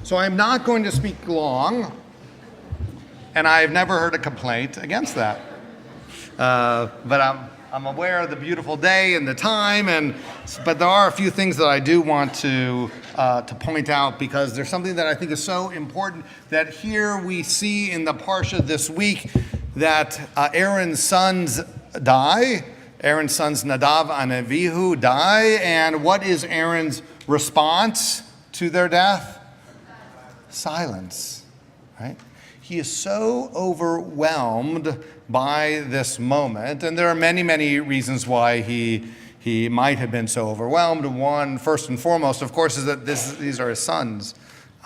So I'm not going to speak long, and I've never heard a complaint against that. But I'm aware of the beautiful day and the time, but there are a few things that I do want to point out, because there's something that I think is so important, that here we see in the Parsha this week that Aaron's sons die. Aaron's sons Nadav and Avihu die, and what is Aaron's response to their death? Silence, right? He is so overwhelmed by this moment, and there are many, many reasons why he might have been so overwhelmed. One, first and foremost, of course, is that these are his sons,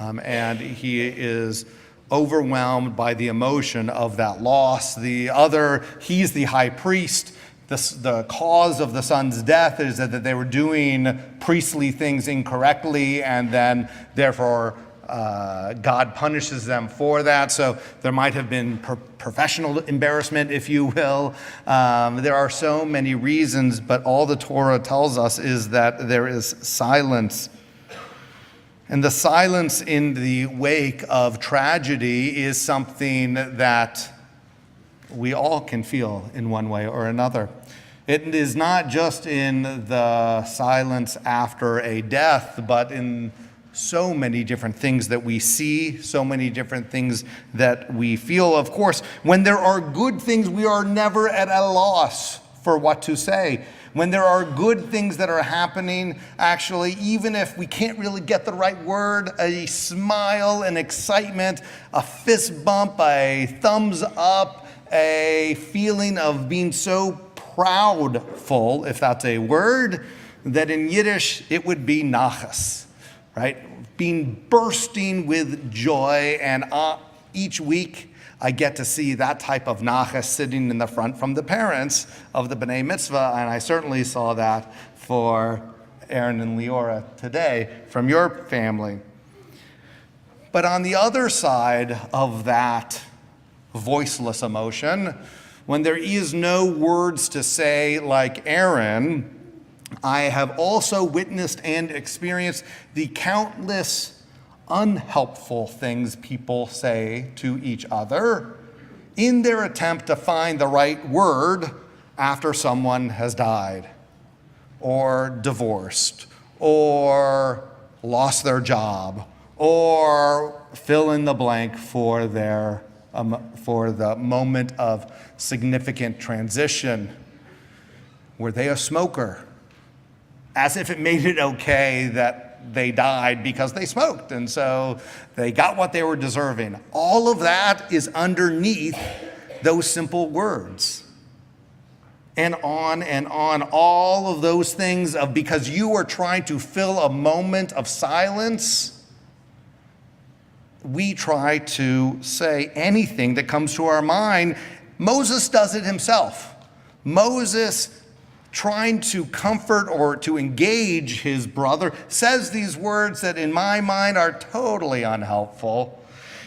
and he is overwhelmed by the emotion of that loss. The other, he's the high priest. The cause of the son's death is that they were doing priestly things incorrectly, and then therefore God punishes them for that. So there might have been professional embarrassment, if you will. There are so many reasons, but all the Torah tells us is that there is silence. And the silence in the wake of tragedy is something that we all can feel in one way or another. It is not just in the silence after a death, but in so many different things that we see, so many different things that we feel. Of course, when there are good things, we are never at a loss for what to say. When there are good things that are happening, actually, even if we can't really get the right word, a smile, an excitement, a fist bump, a thumbs up, a feeling of being so proudful, if that's a word, that in Yiddish it would be nachas, right? Being bursting with joy, and each week I get to see that type of nachas sitting in the front from the parents of the B'nai Mitzvah, and I certainly saw that for Aaron and Leora today from your family. But on the other side of that voiceless emotion, when there is no words to say like Aaron, I have also witnessed and experienced the countless unhelpful things people say to each other in their attempt to find the right word after someone has died, or divorced, or lost their job, or fill in the blank for the moment of significant transition. Were they a smoker? As if it made it okay that they died because they smoked, and so they got what they were deserving. All of that is underneath those simple words. And on, all of those things of because you are trying to fill a moment of silence, we try to say anything that comes to our mind. Moses does it himself. Moses, trying to comfort or to engage his brother, says these words that in my mind are totally unhelpful.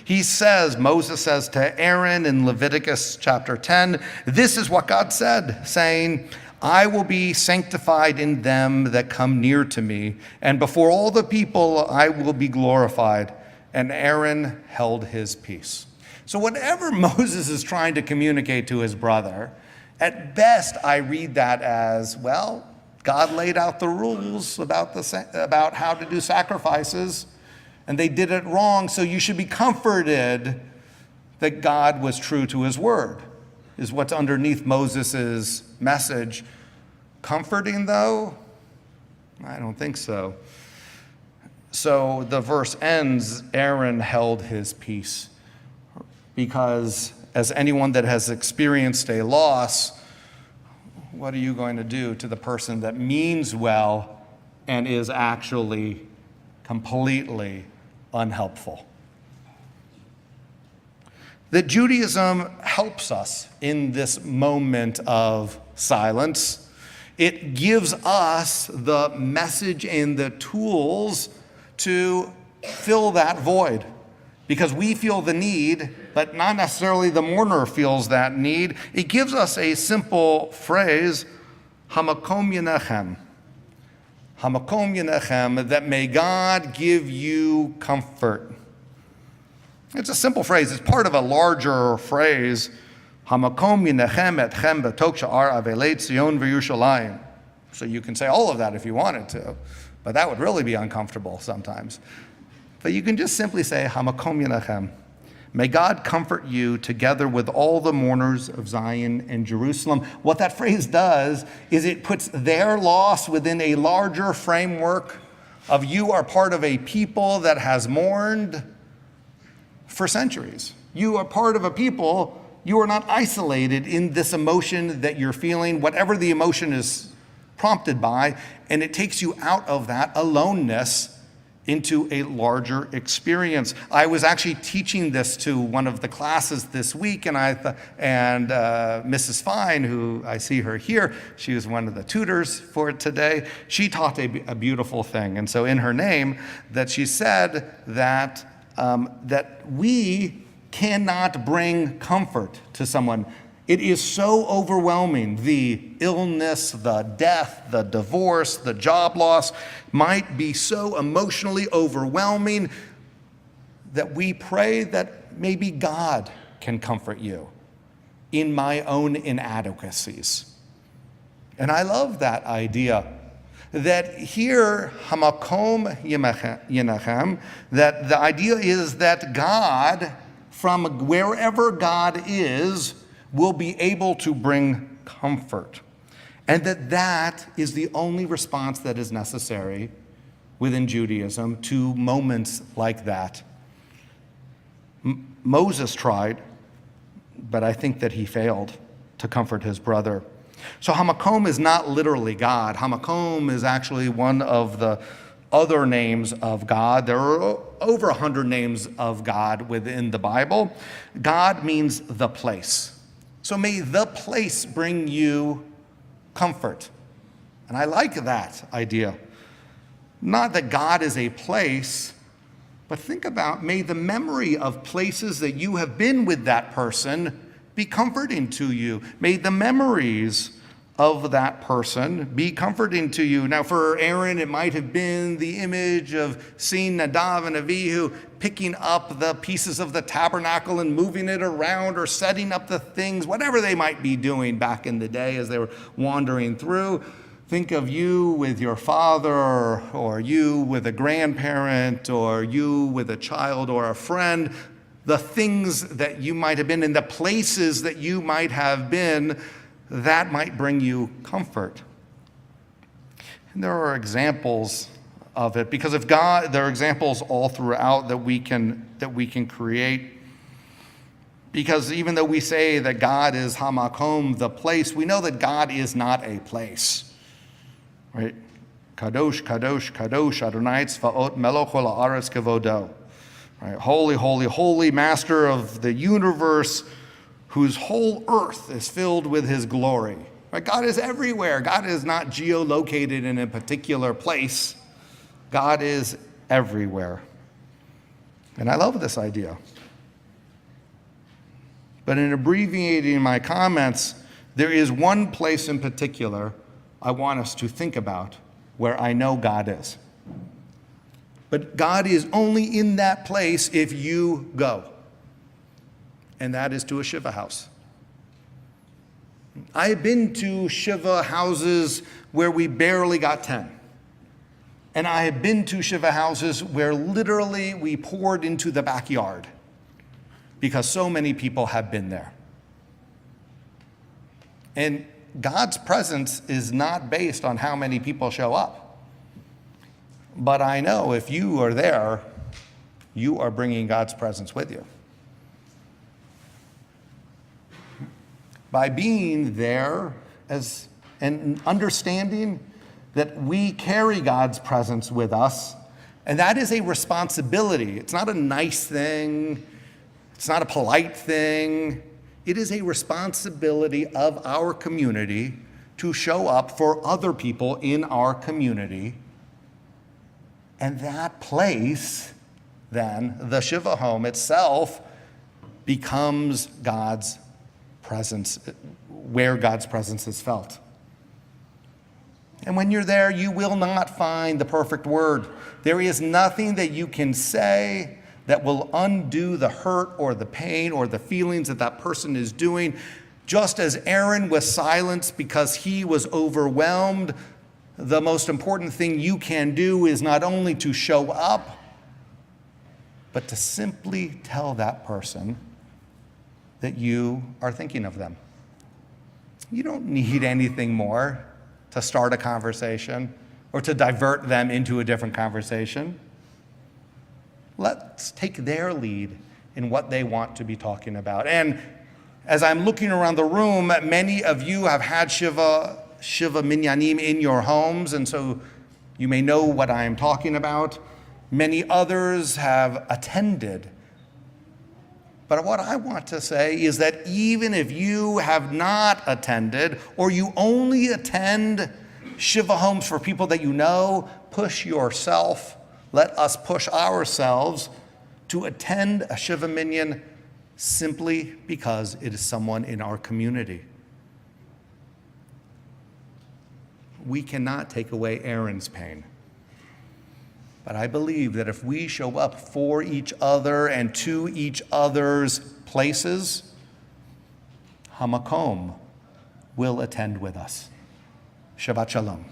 Moses says to Aaron in Leviticus chapter 10, this is what God said, saying, I will be sanctified in them that come near to me, and before all the people I will be glorified. And Aaron held his peace. So whatever Moses is trying to communicate to his brother, at best, I read that as, well, God laid out the rules about how to do sacrifices, and they did it wrong, so you should be comforted that God was true to his word, is what's underneath Moses' message. Comforting, though? I don't think so. So the verse ends, Aaron held his peace, because as anyone that has experienced a loss, what are you going to do to the person that means well and is actually completely unhelpful? That Judaism helps us in this moment of silence. It gives us the message and the tools to fill that void, because we feel the need, but not necessarily the mourner feels that need. It gives us a simple phrase, Hamakom Yenechem. Hamakom Yenechem, that may God give you comfort. It's a simple phrase. It's part of a larger phrase. Hamakom yinechem etchem betok sha'ar avelei Tzion v'Yerushalayim. So you can say all of that if you wanted to, but that would really be uncomfortable sometimes. But you can just simply say, Hamakom yinechem. May God comfort you together with all the mourners of Zion and Jerusalem. What that phrase does is it puts their loss within a larger framework of you are part of a people that has mourned for centuries. You are part of a people, you are not isolated in this emotion that you're feeling, whatever the emotion is prompted by, and it takes you out of that aloneness into a larger experience. I was actually teaching this to one of the classes this week, and Mrs. Fine, who I see her here, she was one of the tutors for it today. She taught a beautiful thing, and so in her name, that she said that we cannot bring comfort to someone. It is so overwhelming. The illness, the death, the divorce, the job loss might be so emotionally overwhelming that we pray that maybe God can comfort you in my own inadequacies. And I love that idea. That here, Hamakom Yinechem, that the idea is that God, from wherever God is, will be able to bring comfort. And that is the only response that is necessary within Judaism to moments like that. Moses tried, but I think that he failed to comfort his brother. So Hamakom is not literally God. Hamakom is actually one of the other names of God. There are over 100 names of God within the Bible. God means the place. So may the place bring you comfort. And I like that idea. Not that God is a place, but think about, may the memory of places that you have been with that person be comforting to you. May the memories of that person be comforting to you. Now for Aaron, it might have been the image of seeing Nadav and Avihu picking up the pieces of the tabernacle and moving it around or setting up the things, whatever they might be doing back in the day as they were wandering through. Think of you with your father, or you with a grandparent, or you with a child or a friend, the things that you might have been in, the places that you might have been, that might bring you comfort. And there are examples of it, because if God, there are examples all throughout that we can create. Because even though we say that God is Hamakom, the place, we know that God is not a place. Right? Kadosh, Kadosh, Kadosh, Adonai Tzvaot, Melech ha'aretz kevodo. Right? Holy, holy, holy, Master of the universe, whose whole earth is filled with his glory. Right? God is everywhere. God is not geolocated in a particular place. God is everywhere. And I love this idea. But in abbreviating my comments, there is one place in particular I want us to think about where I know God is. But God is only in that place if you go. And that is to a Shiva house. I've been to Shiva houses where we barely got 10. And I have been to Shiva houses where literally we poured into the backyard because so many people have been there. And God's presence is not based on how many people show up. But I know if you are there, you are bringing God's presence with you. By being there and understanding that we carry God's presence with us, and that is a responsibility. It's not a nice thing. It's not a polite thing. It is a responsibility of our community to show up for other people in our community. And that place, then, the Shiva home itself, becomes God's presence, where God's presence is felt. And when you're there, you will not find the perfect word. There is nothing that you can say that will undo the hurt or the pain or the feelings that that person is doing. Just as Aaron was silenced because he was overwhelmed, the most important thing you can do is not only to show up, but to simply tell that person that you are thinking of them. You don't need anything more to start a conversation or to divert them into a different conversation. Let's take their lead in what they want to be talking about. And as I'm looking around the room, many of you have had Shiva Minyanim in your homes, and so you may know what I am talking about. Many others have attended. But what I want to say is that even if you have not attended, or you only attend Shiva homes for people that you know, push yourself. Let us push ourselves to attend a Shiva Minyan simply because it is someone in our community. We cannot take away Aaron's pain. But I believe that if we show up for each other and to each other's places, Hamakom will attend with us. Shabbat Shalom.